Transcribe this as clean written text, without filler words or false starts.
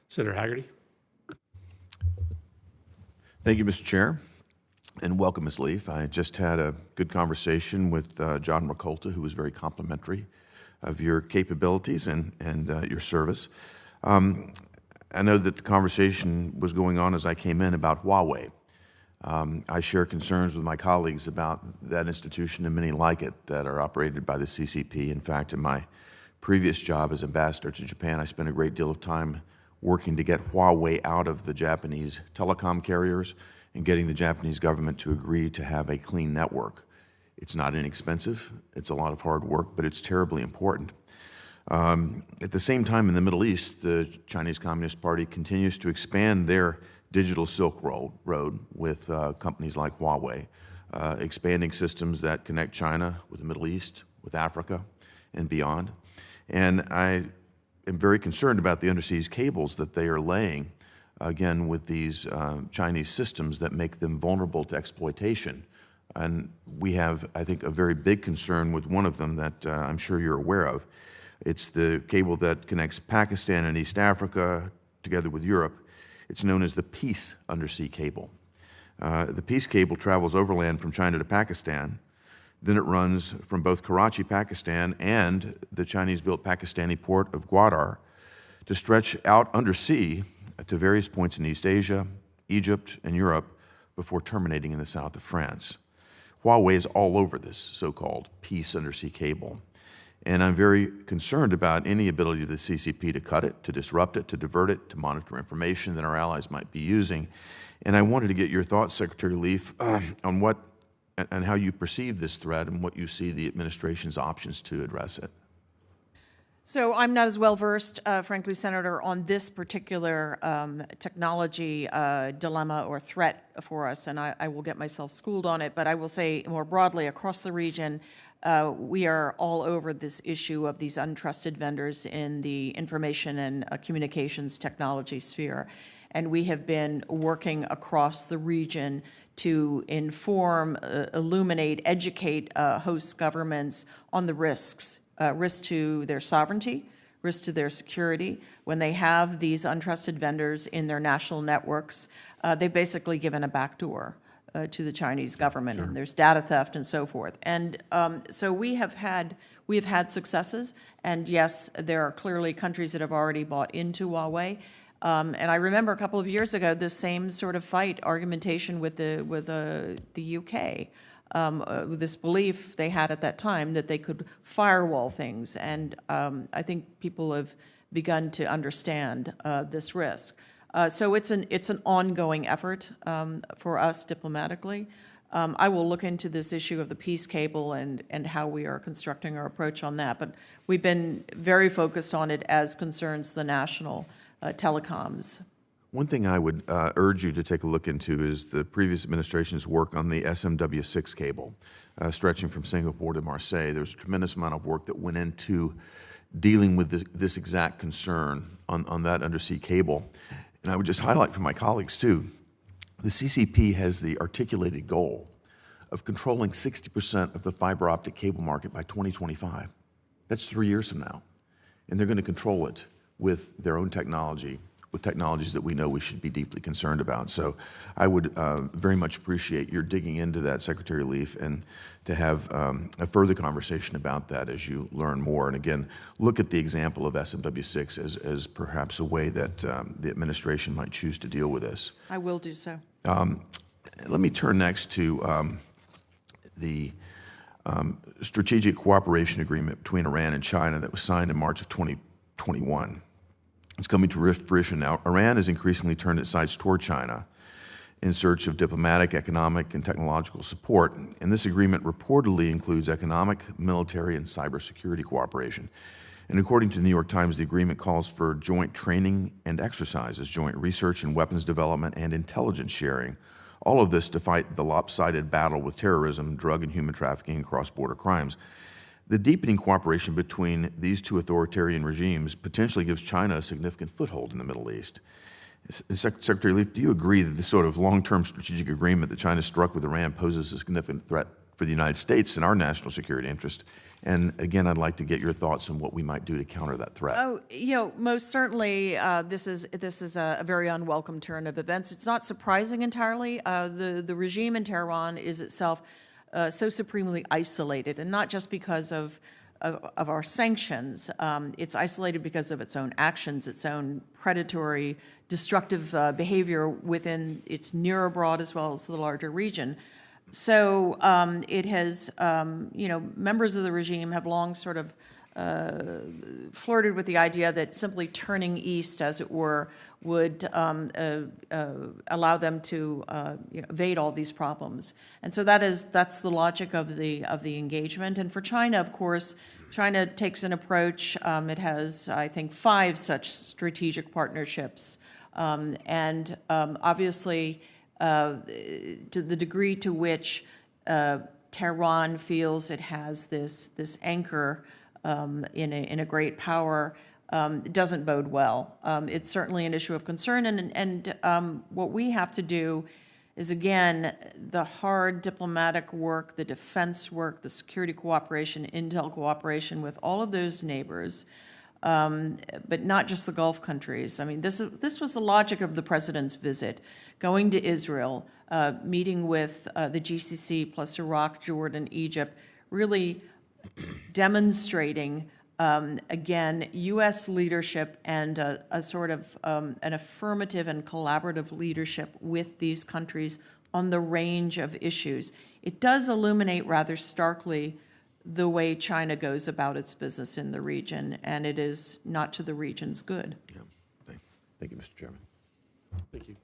Senator Hagerty. Thank you, Mr. Chair, and welcome, Ms. Leaf. I just had a good conversation with John Rakolta, who was very complimentary of your capabilities and your service. I know that the conversation was going on as I came in about Huawei. I share concerns with my colleagues about that institution and many like it that are operated by the CCP. In fact, in my previous job as ambassador to Japan, I spent a great deal of time working to get Huawei out of the Japanese telecom carriers and getting the Japanese government to agree to have a clean network. It's not inexpensive, it's a lot of hard work, but it's terribly important. At the same time, in the Middle East, the Chinese Communist Party continues to expand their digital Silk Road with companies like Huawei, expanding systems that connect China with the Middle East, with Africa, and beyond. And I am very concerned about the undersea cables that they are laying, again, with these Chinese systems that make them vulnerable to exploitation. And we have, I think, a very big concern with one of them that I'm sure you're aware of. It's the cable that connects Pakistan and East Africa together with Europe. It's known as the Peace Undersea Cable. The Peace Cable travels overland from China to Pakistan. Then it runs from both Karachi, Pakistan, and the Chinese-built Pakistani port of Gwadar to stretch out undersea to various points in East Asia, Egypt, and Europe before terminating in the south of France. Huawei is all over this so-called Peace Undersea Cable. And I'm very concerned about any ability of the CCP to cut it, to disrupt it, to divert it, to monitor information that our allies might be using. And I wanted to get your thoughts, Secretary Leaf, on what and how you perceive this threat and what you see the administration's options to address it. So I'm not as well versed, frankly, Senator, on this particular technology dilemma or threat for us, and I will get myself schooled on it. But I will say more broadly, across the region, we are all over this issue of these untrusted vendors in the information and communications technology sphere. And we have been working across the region to inform, illuminate, educate host governments on the risks, risk to their sovereignty, risk to their security. When they have these untrusted vendors in their national networks, they've basically given a backdoor to the Chinese government, Sure. And there's data theft and so forth. And so we have had successes, and yes, there are clearly countries that have already bought into Huawei. And I remember a couple of years ago, this same sort of argumentation with the UK, this belief they had at that time that they could firewall things. And I think people have begun to understand this risk. So it's an ongoing effort for us diplomatically. I will look into this issue of the peace cable and how we are constructing our approach on that. But we've been very focused on it as concerns the national telecoms. One thing I would urge you to take a look into is the previous administration's work on the SMW6 cable, stretching from Singapore to Marseille. There's a tremendous amount of work that went into dealing with this exact concern on that undersea cable. And I would just highlight for my colleagues, too, the CCP has the articulated goal of controlling 60% of the fiber optic cable market by 2025. That's 3 years from now. And they're going to control it with their own technology, with technologies that we know we should be deeply concerned about. So I would very much appreciate your digging into that, Secretary Leaf, and to have a further conversation about that as you learn more. And again, look at the example of SMW6 as perhaps a way that the administration might choose to deal with this. I will do so. Let me turn next to the strategic cooperation agreement between Iran and China that was signed in March of 2021. It's coming to fruition now. Iran has increasingly turned its sights toward China in search of diplomatic, economic, and technological support. And this agreement reportedly includes economic, military, and cybersecurity cooperation. And according to the New York Times, the agreement calls for joint training and exercises, joint research and weapons development, and intelligence sharing. All of this to fight the lopsided battle with terrorism, drug and human trafficking, and cross-border crimes. The deepening cooperation between these two authoritarian regimes potentially gives China a significant foothold in the Middle East. Secretary Leaf, do you agree that this sort of long-term strategic agreement that China struck with Iran poses a significant threat for the United States and our national security interest. And again, I'd like to get your thoughts on what we might do to counter that threat. Oh, most certainly, this is a very unwelcome turn of events. It's not surprising entirely. The regime in Tehran is itself so supremely isolated, and not just because of our sanctions. It's isolated because of its own actions, its own predatory, destructive behavior within its near abroad as well as the larger region. So it has, members of the regime have long sort of flirted with the idea that simply turning east, as it were, would allow them to evade all these problems. And so that's the logic of the engagement. And for China, of course, China takes an approach. It has, I think, 5 such strategic partnerships, and obviously, to the degree to which Tehran feels it has this anchor in a great power, it doesn't bode well. It's certainly an issue of concern, and what we have to do is, again, the hard diplomatic work, the defense work, the security cooperation, intel cooperation with all of those neighbors, but not just the Gulf countries. I mean, this was the logic of the president's visit, going to Israel, meeting with the GCC plus Iraq, Jordan, Egypt, really demonstrating, again, U.S. leadership and a sort of an affirmative and collaborative leadership with these countries on the range of issues. It does illuminate rather starkly the way China goes about its business in the region, and it is not to the region's good. Yeah. Thank you, Mr. Chairman. Thank you.